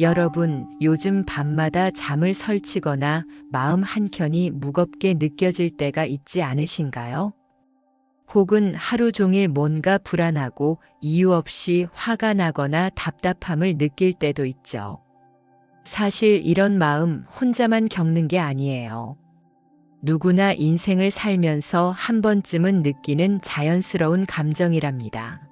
여러분, 요즘 밤마다 잠을 설치거나 마음 한켠이 무겁게 느껴질 때가 있지 않으신가요? 혹은 하루 종일 뭔가 불안하고 이유 없이 화가 나거나 답답함을 느낄 때도 있죠. 사실 이런 마음 혼자만 겪는 게 아니에요. 누구나 인생을 살면서 한 번쯤은 느끼는 자연스러운 감정이랍니다.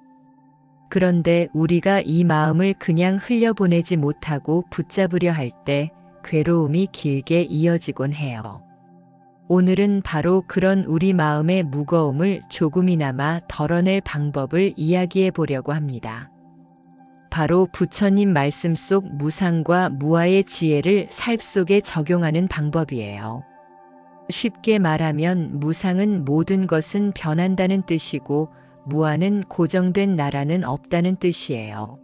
그런데 우리가 이 마음을 그냥 흘려보내지 못하고 붙잡으려 할 때 괴로움이 길게 이어지곤 해요. 오늘은 바로 그런 우리 마음의 무거움을 조금이나마 덜어낼 방법을 이야기해 보려고 합니다. 바로 부처님 말씀 속 무상과 무아의 지혜를 삶 속에 적용하는 방법이에요. 쉽게 말하면 무상은 모든 것은 변한다는 뜻이고 무아는 고정된 나라는 없다는 뜻이에요.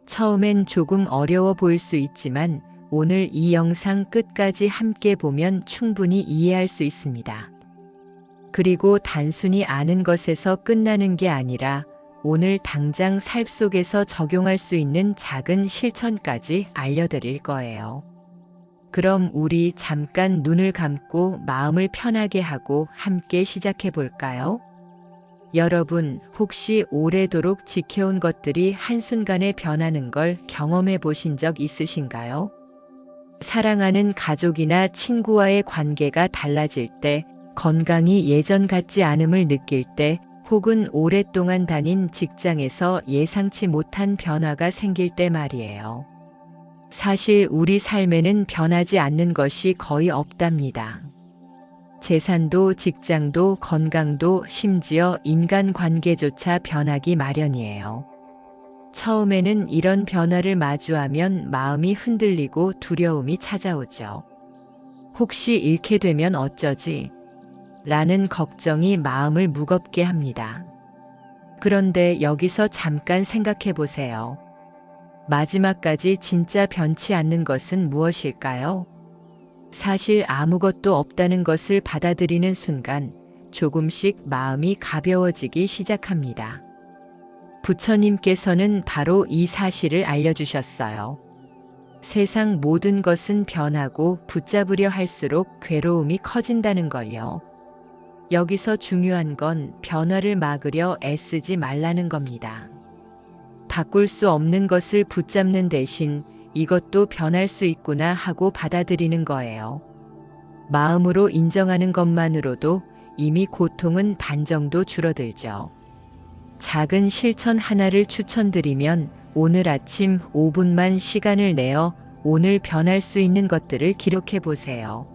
처음엔 조금 어려워 보일 수 있지만 오늘 이 영상 끝까지 함께 보면 충분히 이해할 수 있습니다. 그리고 단순히 아는 것에서 끝나는 게 아니라 오늘 당장 삶 속에서 적용할 수 있는 작은 실천까지 알려드릴 거예요. 그럼 우리 잠깐 눈을 감고 마음을 편하게 하고 함께 시작해 볼까요? 여러분, 혹시 오래도록 지켜온 것들이 한순간에 변하는 걸 경험해 보신 적 있으신가요? 사랑하는 가족이나 친구와의 관계가 달라질 때, 건강이 예전 같지 않음을 느낄 때, 혹은 오랫동안 다닌 직장에서 예상치 못한 변화가 생길 때 말이에요. 사실 우리 삶에는 변하지 않는 것이 거의 없답니다. 재산도 직장도 건강도 심지어 인간관계조차 변하기 마련이에요. 처음에는 이런 변화를 마주하면 마음이 흔들리고 두려움이 찾아오죠. 혹시 잃게 되면 어쩌지? 라는 걱정이 마음을 무겁게 합니다. 그런데 여기서 잠깐 생각해 보세요. 마지막까지 진짜 변치 않는 것은 무엇일까요? 사실 아무것도 없다는 것을 받아들이는 순간 조금씩 마음이 가벼워지기 시작합니다. 부처님께서는 바로 이 사실을 알려주셨어요. 세상 모든 것은 변하고 붙잡으려 할수록 괴로움이 커진다는 걸요. 여기서 중요한 건 변화를 막으려 애쓰지 말라는 겁니다. 바꿀 수 없는 것을 붙잡는 대신 이것도 변할 수 있구나 하고 받아들이는 거예요. 마음으로 인정하는 것만으로도 이미 고통은 반 정도 줄어들죠. 작은 실천 하나를 추천드리면 오늘 아침 5분만 시간을 내어 오늘 변할 수 있는 것들을 기록해 보세요.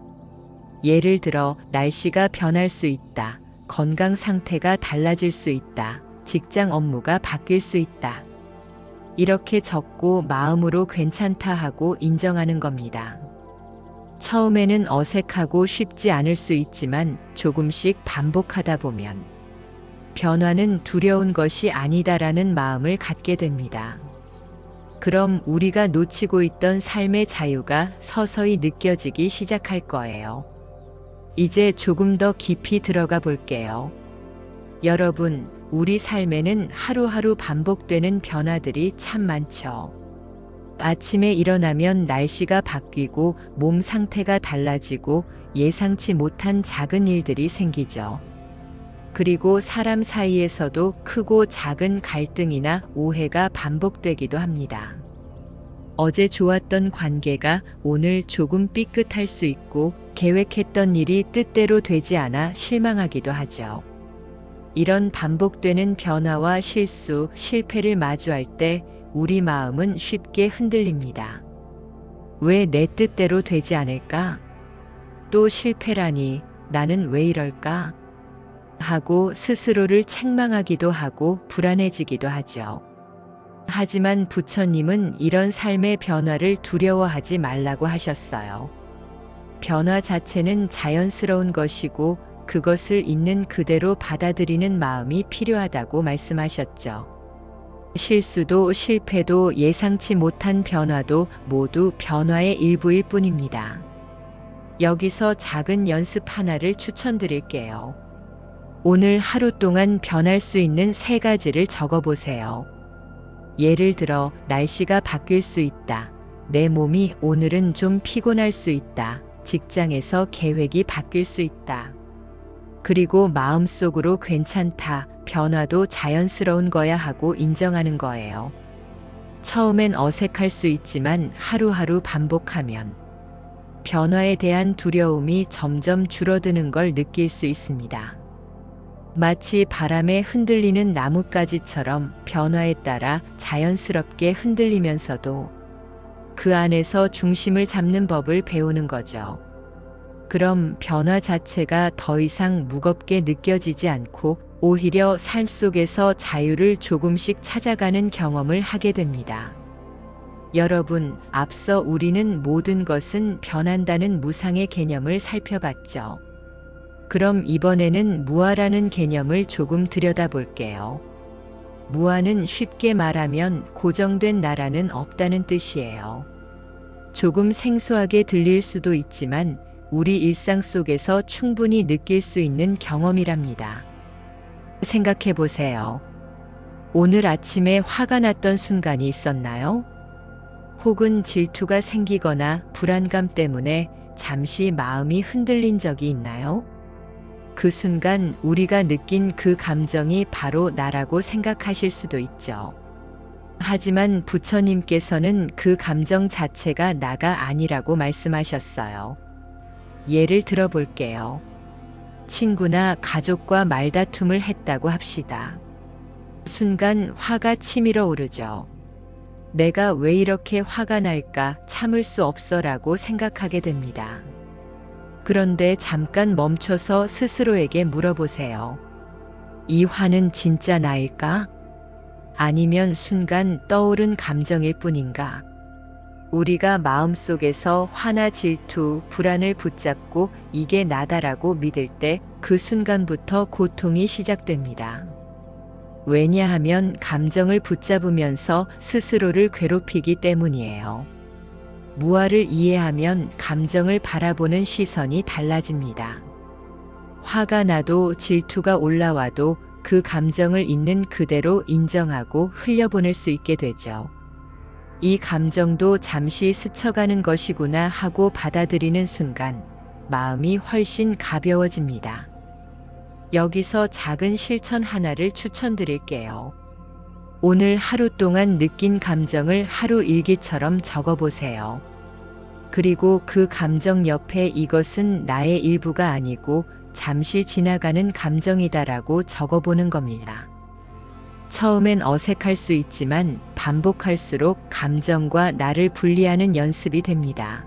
예를 들어 날씨가 변할 수 있다. 건강 상태가 달라질 수 있다. 직장 업무가 바뀔 수 있다. 이렇게 적고 마음으로 괜찮다 하고 인정하는 겁니다. 처음에는 어색하고 쉽지 않을 수 있지만 조금씩 반복하다 보면 변화는 두려운 것이 아니다라는 마음을 갖게 됩니다. 그럼 우리가 놓치고 있던 삶의 자유가 서서히 느껴지기 시작할 거예요. 이제 조금 더 깊이 들어가 볼게요. 여러분, 우리 삶에는 하루하루 반복되는 변화들이 참 많죠. 아침에 일어나면 날씨가 바뀌고 몸 상태가 달라지고 예상치 못한 작은 일들이 생기죠. 그리고 사람 사이에서도 크고 작은 갈등이나 오해가 반복되기도 합니다. 어제 좋았던 관계가 오늘 조금 삐끗할 수 있고 계획했던 일이 뜻대로 되지 않아 실망하기도 하죠. 이런 반복되는 변화와 실수, 실패를 마주할 때 우리 마음은 쉽게 흔들립니다. 왜 내 뜻대로 되지 않을까? 또 실패라니, 나는 왜 이럴까? 하고 스스로를 책망하기도 하고 불안해지기도 하죠. 하지만 부처님은 이런 삶의 변화를 두려워하지 말라고 하셨어요. 변화 자체는 자연스러운 것이고 그것을 있는 그대로 받아들이는 마음이 필요하다고 말씀하셨죠. 실수도 실패도 예상치 못한 변화도 모두 변화의 일부일 뿐입니다. 여기서 작은 연습 하나를 추천드릴게요. 오늘 하루 동안 변할 수 있는 3가지를 적어보세요. 예를 들어 날씨가 바뀔 수 있다. 내 몸이 오늘은 좀 피곤할 수 있다. 직장에서 계획이 바뀔 수 있다. 그리고 마음속으로 괜찮다. 변화도 자연스러운 거야 하고 인정하는 거예요. 처음엔 어색할 수 있지만 하루하루 반복하면 변화에 대한 두려움이 점점 줄어드는 걸 느낄 수 있습니다. 마치 바람에 흔들리는 나뭇가지처럼 변화에 따라 자연스럽게 흔들리면서도 그 안에서 중심을 잡는 법을 배우는 거죠. 그럼 변화 자체가 더 이상 무겁게 느껴지지 않고 오히려 삶 속에서 자유를 조금씩 찾아가는 경험을 하게 됩니다. 여러분, 앞서 우리는 모든 것은 변한다는 무상의 개념을 살펴봤죠. 그럼 이번에는 무아라는 개념을 조금 들여다볼게요. 무아는 쉽게 말하면 고정된 나라는 없다는 뜻이에요. 조금 생소하게 들릴 수도 있지만 우리 일상 속에서 충분히 느낄 수 있는 경험이랍니다. 생각해 보세요. 오늘 아침에 화가 났던 순간이 있었나요? 혹은 질투가 생기거나 불안감 때문에 잠시 마음이 흔들린 적이 있나요? 그 순간 우리가 느낀 그 감정이 바로 나라고 생각하실 수도 있죠. 하지만 부처님께서는 그 감정 자체가 나가 아니라고 말씀하셨어요. 예를 들어 볼게요. 친구나 가족과 말다툼을 했다고 합시다. 순간 화가 치밀어 오르죠. 내가 왜 이렇게 화가 날까 참을 수 없어라고 생각하게 됩니다. 그런데 잠깐 멈춰서 스스로에게 물어보세요. 이 화는 진짜 나일까? 아니면 순간 떠오른 감정일 뿐인가? 우리가 마음속에서 화나 질투, 불안을 붙잡고 이게 나다라고 믿을 때 그 순간부터 고통이 시작됩니다. 왜냐하면 감정을 붙잡으면서 스스로를 괴롭히기 때문이에요. 무아를 이해하면 감정을 바라보는 시선이 달라집니다. 화가 나도 질투가 올라와도 그 감정을 있는 그대로 인정하고 흘려보낼 수 있게 되죠. 이 감정도 잠시 스쳐가는 것이구나 하고 받아들이는 순간 마음이 훨씬 가벼워집니다. 여기서 작은 실천 하나를 추천드릴게요. 오늘 하루 동안 느낀 감정을 하루 일기처럼 적어보세요. 그리고 그 감정 옆에 이것은 나의 일부가 아니고 잠시 지나가는 감정이다라고 적어보는 겁니다. 처음엔 어색할 수 있지만 반복할수록 감정과 나를 분리하는 연습이 됩니다.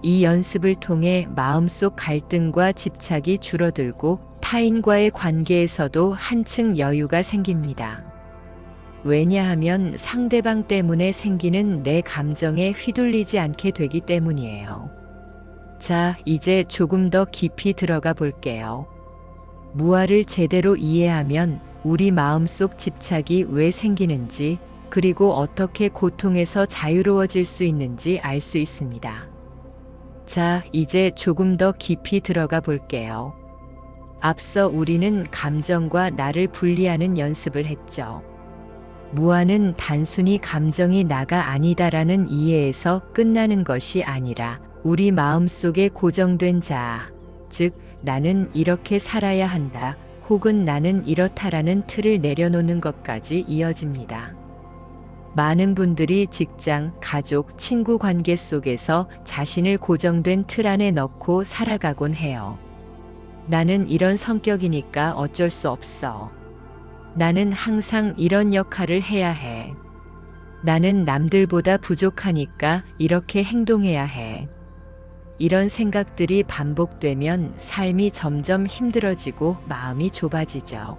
이 연습을 통해 마음속 갈등과 집착이 줄어들고 타인과의 관계에서도 한층 여유가 생깁니다. 왜냐하면 상대방 때문에 생기는 내 감정에 휘둘리지 않게 되기 때문이에요. 자, 이제 조금 더 깊이 들어가 볼게요. 무아를 제대로 이해하면 우리 마음속 집착이 왜 생기는지, 그리고 어떻게 고통에서 자유로워질 수 있는지 알 수 있습니다. 자, 이제 조금 더 깊이 들어가 볼게요. 앞서 우리는 감정과 나를 분리하는 연습을 했죠. 무아는 단순히 감정이 나가 아니다라는 이해에서 끝나는 것이 아니라 우리 마음속에 고정된 자아, 즉 나는 이렇게 살아야 한다, 혹은 나는 이렇다라는 틀을 내려놓는 것까지 이어집니다. 많은 분들이 직장, 가족, 친구 관계 속에서 자신을 고정된 틀 안에 넣고 살아가곤 해요. 나는 이런 성격이니까 어쩔 수 없어. 나는 항상 이런 역할을 해야 해. 나는 남들보다 부족하니까 이렇게 행동해야 해. 이런 생각들이 반복되면 삶이 점점 힘들어지고 마음이 좁아지죠.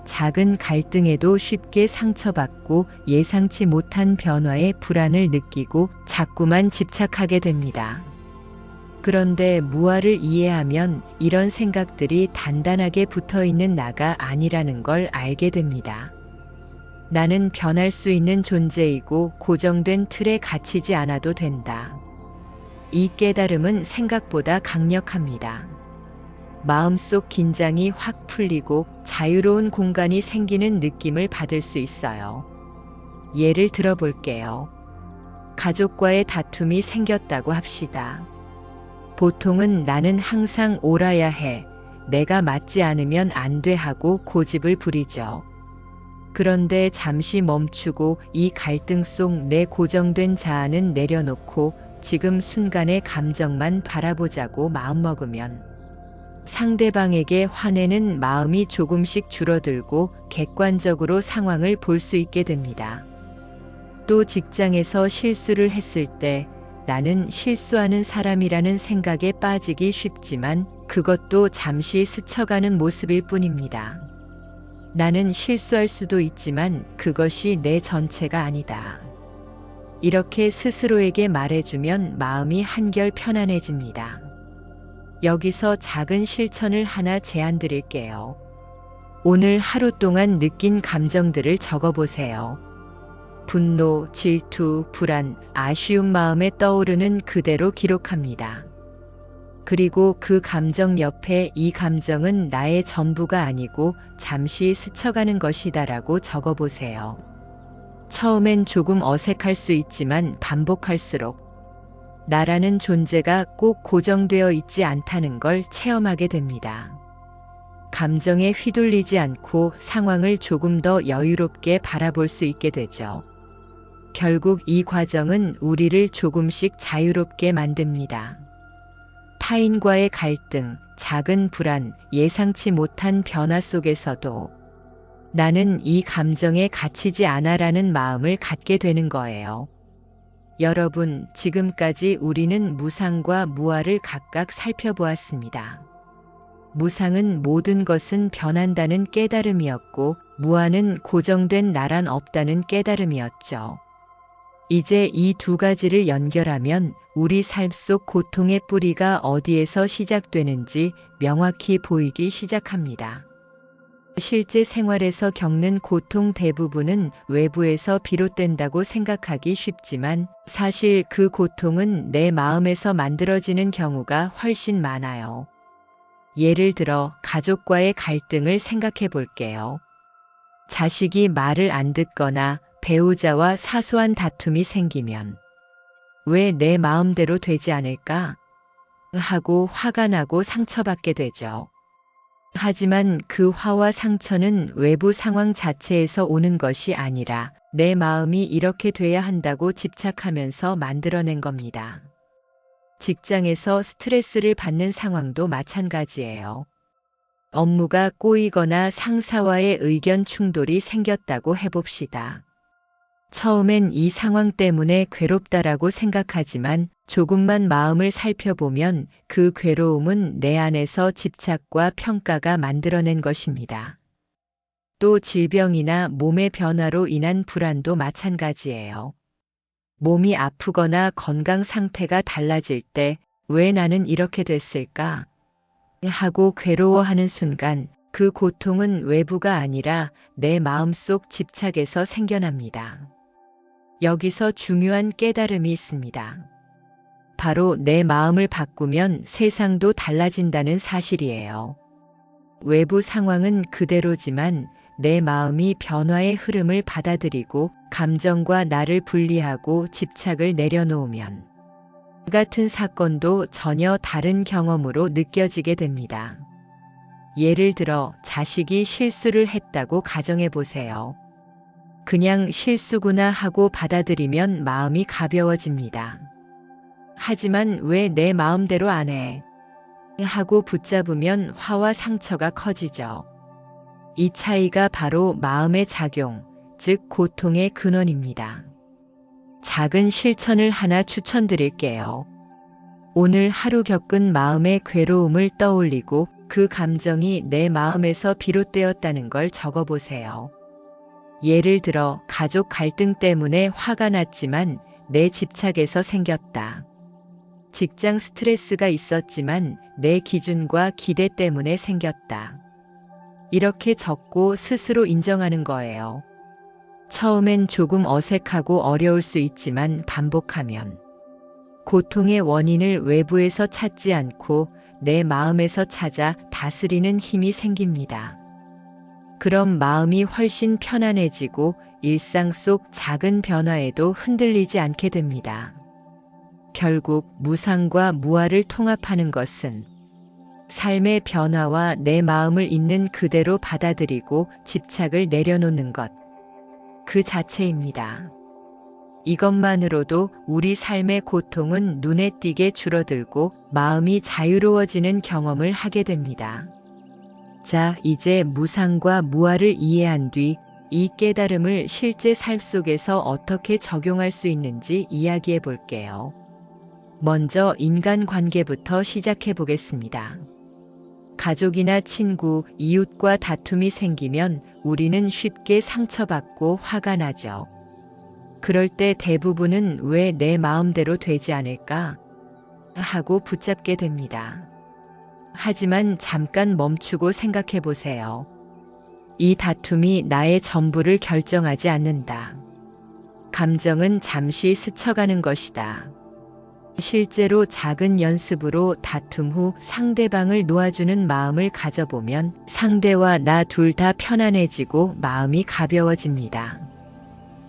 작은 갈등에도 쉽게 상처받고 예상치 못한 변화에 불안을 느끼고 자꾸만 집착하게 됩니다. 그런데 무아를 이해하면 이런 생각들이 단단하게 붙어 있는 나가 아니라는 걸 알게 됩니다. 나는 변할 수 있는 존재이고 고정된 틀에 갇히지 않아도 된다. 이 깨달음은 생각보다 강력합니다. 마음속 긴장이 확 풀리고 자유로운 공간이 생기는 느낌을 받을 수 있어요. 예를 들어 볼게요. 가족과의 다툼이 생겼다고 합시다. 보통은 나는 항상 옳아야 해, 내가 맞지 않으면 안 돼 하고 고집을 부리죠. 그런데 잠시 멈추고 이 갈등 속 내 고정된 자아는 내려놓고 지금 순간의 감정만 바라보자고 마음먹으면 상대방에게 화내는 마음이 조금씩 줄어들고 객관적으로 상황을 볼 수 있게 됩니다. 또 직장에서 실수를 했을 때 나는 실수하는 사람이라는 생각에 빠지기 쉽지만 그것도 잠시 스쳐가는 모습일 뿐입니다. 나는 실수할 수도 있지만 그것이 내 전체가 아니다. 이렇게 스스로에게 말해주면 마음이 한결 편안해집니다. 여기서 작은 실천을 하나 제안 드릴게요. 오늘 하루 동안 느낀 감정들을 적어보세요. 분노, 질투, 불안, 아쉬운 마음에 떠오르는 그대로 기록합니다. 그리고 그 감정 옆에 이 감정은 나의 전부가 아니고 잠시 스쳐가는 것이다라고 적어보세요. 처음엔 조금 어색할 수 있지만 반복할수록 나라는 존재가 꼭 고정되어 있지 않다는 걸 체험하게 됩니다. 감정에 휘둘리지 않고 상황을 조금 더 여유롭게 바라볼 수 있게 되죠. 결국 이 과정은 우리를 조금씩 자유롭게 만듭니다. 타인과의 갈등, 작은 불안, 예상치 못한 변화 속에서도 나는 이 감정에 갇히지 않아라는 마음을 갖게 되는 거예요. 여러분, 지금까지 우리는 무상과 무아를 각각 살펴보았습니다. 무상은 모든 것은 변한다는 깨달음이었고, 무아는 고정된 나란 없다는 깨달음이었죠. 이제 이 두 가지를 연결하면 우리 삶 속 고통의 뿌리가 어디에서 시작되는지 명확히 보이기 시작합니다. 실제 생활에서 겪는 고통 대부분은 외부에서 비롯된다고 생각하기 쉽지만 사실 그 고통은 내 마음에서 만들어지는 경우가 훨씬 많아요. 예를 들어 가족과의 갈등을 생각해 볼게요. 자식이 말을 안 듣거나 배우자와 사소한 다툼이 생기면 왜 내 마음대로 되지 않을까? 하고 화가 나고 상처받게 되죠. 하지만 그 화와 상처는 외부 상황 자체에서 오는 것이 아니라 내 마음이 이렇게 돼야 한다고 집착하면서 만들어낸 겁니다. 직장에서 스트레스를 받는 상황도 마찬가지예요. 업무가 꼬이거나 상사와의 의견 충돌이 생겼다고 해봅시다. 처음엔 이 상황 때문에 괴롭다라고 생각하지만 조금만 마음을 살펴보면 그 괴로움은 내 안에서 집착과 평가가 만들어낸 것입니다. 또 질병이나 몸의 변화로 인한 불안도 마찬가지예요. 몸이 아프거나 건강 상태가 달라질 때 왜 나는 이렇게 됐을까? 하고 괴로워하는 순간 그 고통은 외부가 아니라 내 마음속 집착에서 생겨납니다. 여기서 중요한 깨달음이 있습니다. 바로 내 마음을 바꾸면 세상도 달라진다는 사실이에요. 외부 상황은 그대로지만 내 마음이 변화의 흐름을 받아들이고 감정과 나를 분리하고 집착을 내려놓으면 같은 사건도 전혀 다른 경험으로 느껴지게 됩니다. 예를 들어 자식이 실수를 했다고 가정해 보세요. 그냥 실수구나 하고 받아들이면 마음이 가벼워집니다. 하지만 왜 내 마음대로 안 해? 하고 붙잡으면 화와 상처가 커지죠. 이 차이가 바로 마음의 작용, 즉 고통의 근원입니다. 작은 실천을 하나 추천드릴게요. 오늘 하루 겪은 마음의 괴로움을 떠올리고 그 감정이 내 마음에서 비롯되었다는 걸 적어보세요. 예를 들어 가족 갈등 때문에 화가 났지만 내 집착에서 생겼다. 직장 스트레스가 있었지만 내 기준과 기대 때문에 생겼다. 이렇게 적고 스스로 인정하는 거예요. 처음엔 조금 어색하고 어려울 수 있지만 반복하면 고통의 원인을 외부에서 찾지 않고 내 마음에서 찾아 다스리는 힘이 생깁니다. 그럼 마음이 훨씬 편안해지고 일상 속 작은 변화에도 흔들리지 않게 됩니다. 결국 무상과 무아를 통합하는 것은 삶의 변화와 내 마음을 있는 그대로 받아들이고 집착을 내려놓는 것 그 자체입니다. 이것만으로도 우리 삶의 고통은 눈에 띄게 줄어들고 마음이 자유로워지는 경험을 하게 됩니다. 자, 이제 무상과 무아를 이해한 뒤 이 깨달음을 실제 삶 속에서 어떻게 적용할 수 있는지 이야기해 볼게요. 먼저 인간관계부터 시작해 보겠습니다. 가족이나 친구, 이웃과 다툼이 생기면 우리는 쉽게 상처받고 화가 나죠. 그럴 때 대부분은 왜 내 마음대로 되지 않을까 하고 붙잡게 됩니다. 하지만 잠깐 멈추고 생각해 보세요. 이 다툼이 나의 전부를 결정하지 않는다. 감정은 잠시 스쳐가는 것이다. 실제로 작은 연습으로 다툼 후 상대방을 놓아주는 마음을 가져보면 상대와 나 둘 다 편안해지고 마음이 가벼워집니다.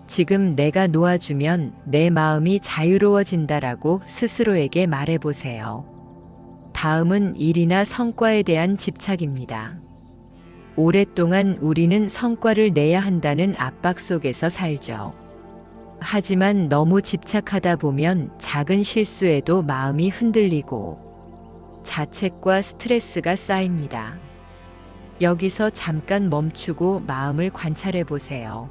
지금 내가 놓아주면 내 마음이 자유로워진다라고 스스로에게 말해보세요. 다음은 일이나 성과에 대한 집착입니다. 오랫동안 우리는 성과를 내야 한다는 압박 속에서 살죠. 하지만 너무 집착하다 보면 작은 실수에도 마음이 흔들리고 자책과 스트레스가 쌓입니다. 여기서 잠깐 멈추고 마음을 관찰해 보세요.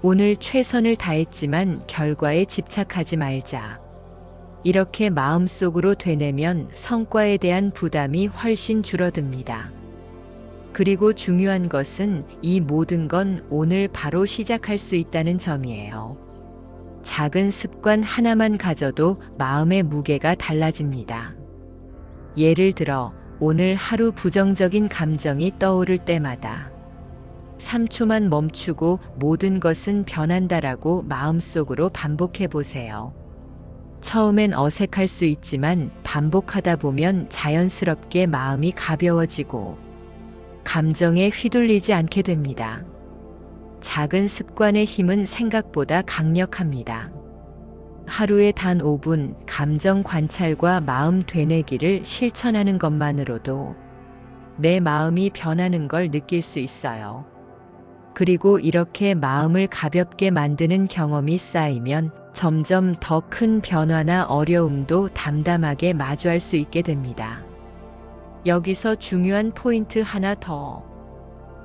오늘 최선을 다했지만 결과에 집착하지 말자. 이렇게 마음속으로 되뇌면 성과에 대한 부담이 훨씬 줄어듭니다. 그리고 중요한 것은 이 모든 건 오늘 바로 시작할 수 있다는 점이에요. 작은 습관 하나만 가져도 마음의 무게가 달라집니다. 예를 들어 오늘 하루 부정적인 감정이 떠오를 때마다 3초만 멈추고 모든 것은 변한다라고 마음속으로 반복해 보세요. 처음엔 어색할 수 있지만 반복하다 보면 자연스럽게 마음이 가벼워지고 감정에 휘둘리지 않게 됩니다. 작은 습관의 힘은 생각보다 강력합니다. 하루에 단 5분 감정 관찰과 마음 되뇌기를 실천하는 것만으로도 내 마음이 변하는 걸 느낄 수 있어요. 그리고 이렇게 마음을 가볍게 만드는 경험이 쌓이면 점점 더 큰 변화나 어려움도 담담하게 마주할 수 있게 됩니다. 여기서 중요한 포인트 하나 더.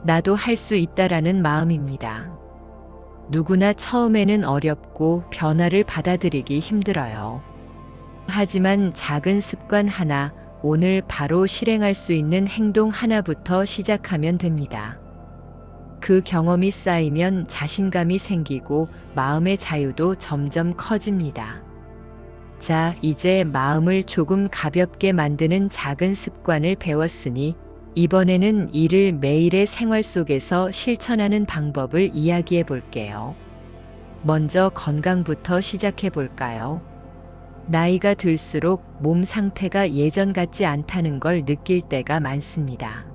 나도 할 수 있다라는 마음입니다. 누구나 처음에는 어렵고 변화를 받아들이기 힘들어요. 하지만 작은 습관 하나, 오늘 바로 실행할 수 있는 행동 하나부터 시작하면 됩니다. 그 경험이 쌓이면 자신감이 생기고 마음의 자유도 점점 커집니다. 자, 이제 마음을 조금 가볍게 만드는 작은 습관을 배웠으니 이번에는 이를 매일의 생활 속에서 실천하는 방법을 이야기해 볼게요. 먼저 건강부터 시작해 볼까요? 나이가 들수록 몸 상태가 예전 같지 않다는 걸 느낄 때가 많습니다.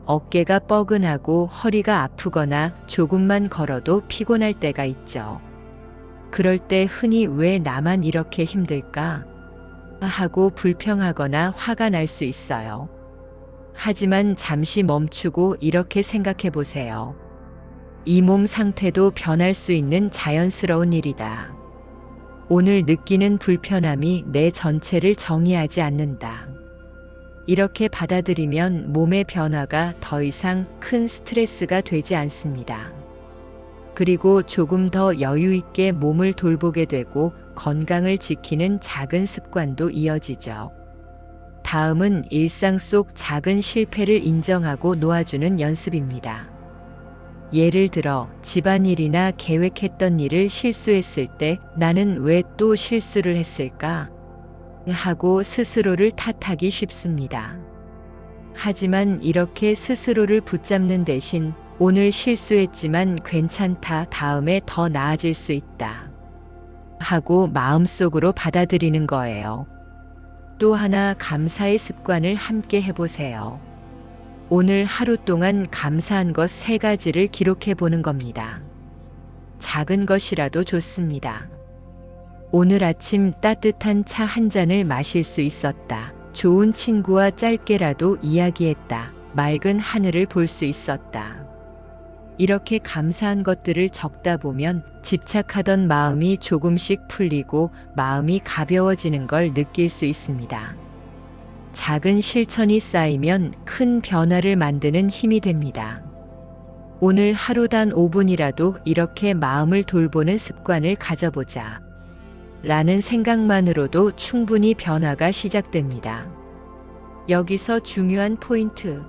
어깨가 뻐근하고 허리가 아프거나 조금만 걸어도 피곤할 때가 있죠. 그럴 때 흔히 왜 나만 이렇게 힘들까? 하고 불평하거나 화가 날 수 있어요. 하지만 잠시 멈추고 이렇게 생각해 보세요. 이 몸 상태도 변할 수 있는 자연스러운 일이다. 오늘 느끼는 불편함이 내 전체를 정의하지 않는다. 이렇게 받아들이면 몸의 변화가 더 이상 큰 스트레스가 되지 않습니다. 그리고 조금 더 여유 있게 몸을 돌보게 되고 건강을 지키는 작은 습관도 이어지죠. 다음은 일상 속 작은 실패를 인정하고 놓아주는 연습입니다. 예를 들어 집안일이나 계획했던 일을 실수했을 때 나는 왜 또 실수를 했을까? 하고 스스로를 탓하기 쉽습니다. 하지만 이렇게 스스로를 붙잡는 대신 오늘 실수했지만 괜찮다, 다음에 더 나아질 수 있다 하고 마음속으로 받아들이는 거예요. 또 하나 감사의 습관을 함께 해보세요. 오늘 하루 동안 감사한 것 3가지를 기록해 보는 겁니다. 작은 것이라도 좋습니다. 오늘 아침 따뜻한 차 한 잔을 마실 수 있었다. 좋은 친구와 짧게라도 이야기했다. 맑은 하늘을 볼 수 있었다. 이렇게 감사한 것들을 적다 보면 집착하던 마음이 조금씩 풀리고 마음이 가벼워지는 걸 느낄 수 있습니다. 작은 실천이 쌓이면 큰 변화를 만드는 힘이 됩니다. 오늘 하루 단 5분이라도 이렇게 마음을 돌보는 습관을 가져보자. 라는 생각만으로도 충분히 변화가 시작됩니다. 여기서 중요한 포인트.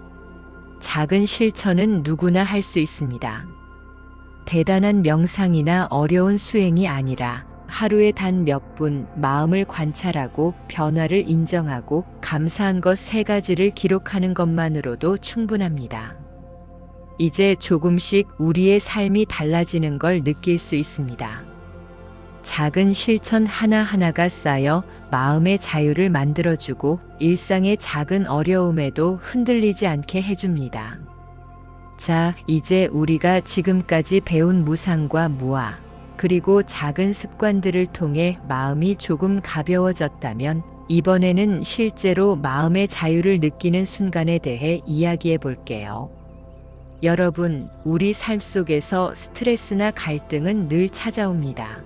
작은 실천은 누구나 할 수 있습니다. 대단한 명상이나 어려운 수행이 아니라 하루에 단 몇 분 마음을 관찰하고 변화를 인정하고 감사한 것 3가지를 기록하는 것만으로도 충분합니다. 이제 조금씩 우리의 삶이 달라지는 걸 느낄 수 있습니다. 작은 실천 하나하나가 쌓여 마음의 자유를 만들어주고 일상의 작은 어려움에도 흔들리지 않게 해줍니다. 자, 이제 우리가 지금까지 배운 무상과 무아, 그리고 작은 습관들을 통해 마음이 조금 가벼워졌다면 이번에는 실제로 마음의 자유를 느끼는 순간에 대해 이야기해 볼게요. 여러분, 우리 삶 속에서 스트레스나 갈등은 늘 찾아옵니다.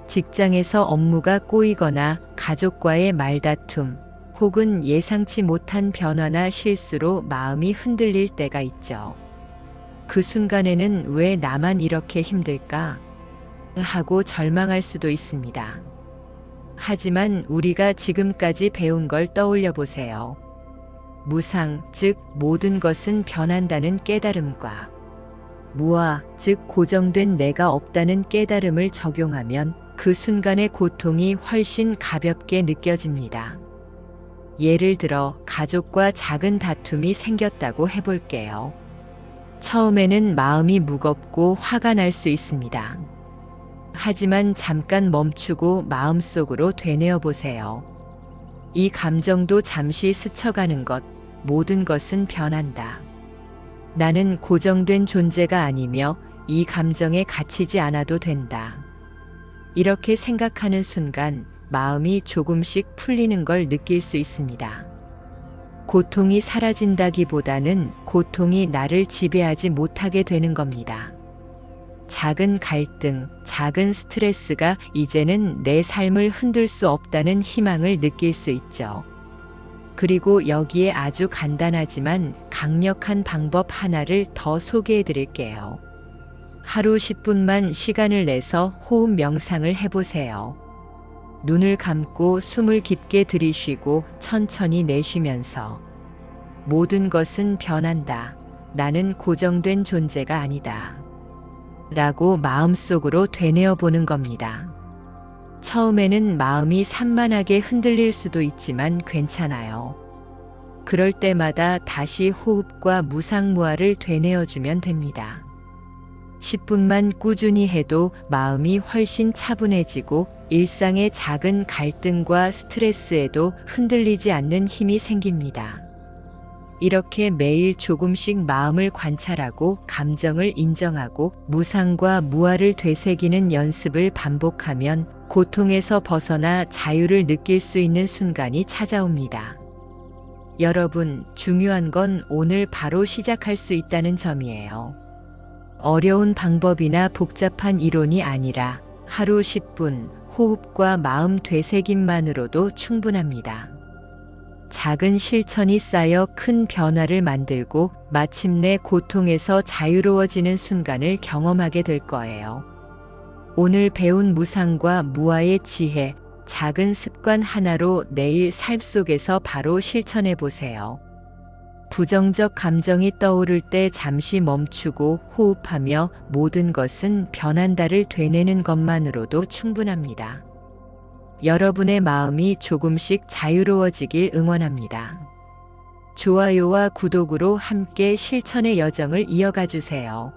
직장에서 업무가 꼬이거나 가족과의 말다툼, 혹은 예상치 못한 변화나 실수로 마음이 흔들릴 때가 있죠. 그 순간에는 왜 나만 이렇게 힘들까? 하고 절망할 수도 있습니다. 하지만 우리가 지금까지 배운 걸 떠올려 보세요. 무상, 즉 모든 것은 변한다는 깨달음과 무아, 즉 고정된 내가 없다는 깨달음을 적용하면 그 순간의 고통이 훨씬 가볍게 느껴집니다. 예를 들어 가족과 작은 다툼이 생겼다고 해볼게요. 처음에는 마음이 무겁고 화가 날 수 있습니다. 하지만 잠깐 멈추고 마음속으로 되뇌어 보세요. 이 감정도 잠시 스쳐가는 것, 모든 것은 변한다. 나는 고정된 존재가 아니며 이 감정에 갇히지 않아도 된다. 이렇게 생각하는 순간 마음이 조금씩 풀리는 걸 느낄 수 있습니다. 고통이 사라진다기보다는 고통이 나를 지배하지 못하게 되는 겁니다. 작은 갈등, 작은 스트레스가 이제는 내 삶을 흔들 수 없다는 희망을 느낄 수 있죠. 그리고 여기에 아주 간단하지만 강력한 방법 하나를 더 소개해 드릴게요. 하루 10분만 시간을 내서 호흡 명상을 해보세요. 눈을 감고 숨을 깊게 들이쉬고 천천히 내쉬면서 모든 것은 변한다. 나는 고정된 존재가 아니다. 라고 마음속으로 되뇌어 보는 겁니다. 처음에는 마음이 산만하게 흔들릴 수도 있지만 괜찮아요. 그럴 때마다 다시 호흡과 무상무아를 되뇌어주면 됩니다. 10분만 꾸준히 해도 마음이 훨씬 차분해지고 일상의 작은 갈등과 스트레스에도 흔들리지 않는 힘이 생깁니다. 이렇게 매일 조금씩 마음을 관찰하고 감정을 인정하고 무상과 무아를 되새기는 연습을 반복하면 고통에서 벗어나 자유를 느낄 수 있는 순간이 찾아옵니다. 여러분, 중요한 건 오늘 바로 시작할 수 있다는 점이에요. 어려운 방법이나 복잡한 이론이 아니라 하루 10분 호흡과 마음 되새김만으로도 충분합니다. 작은 실천이 쌓여 큰 변화를 만들고 마침내 고통에서 자유로워지는 순간을 경험하게 될 거예요. 오늘 배운 무상과 무아의 지혜, 작은 습관 하나로 내일 삶 속에서 바로 실천해 보세요. 부정적 감정이 떠오를 때 잠시 멈추고 호흡하며 모든 것은 변한다를 되뇌는 것만으로도 충분합니다. 여러분의 마음이 조금씩 자유로워지길 응원합니다. 좋아요와 구독으로 함께 실천의 여정을 이어가 주세요.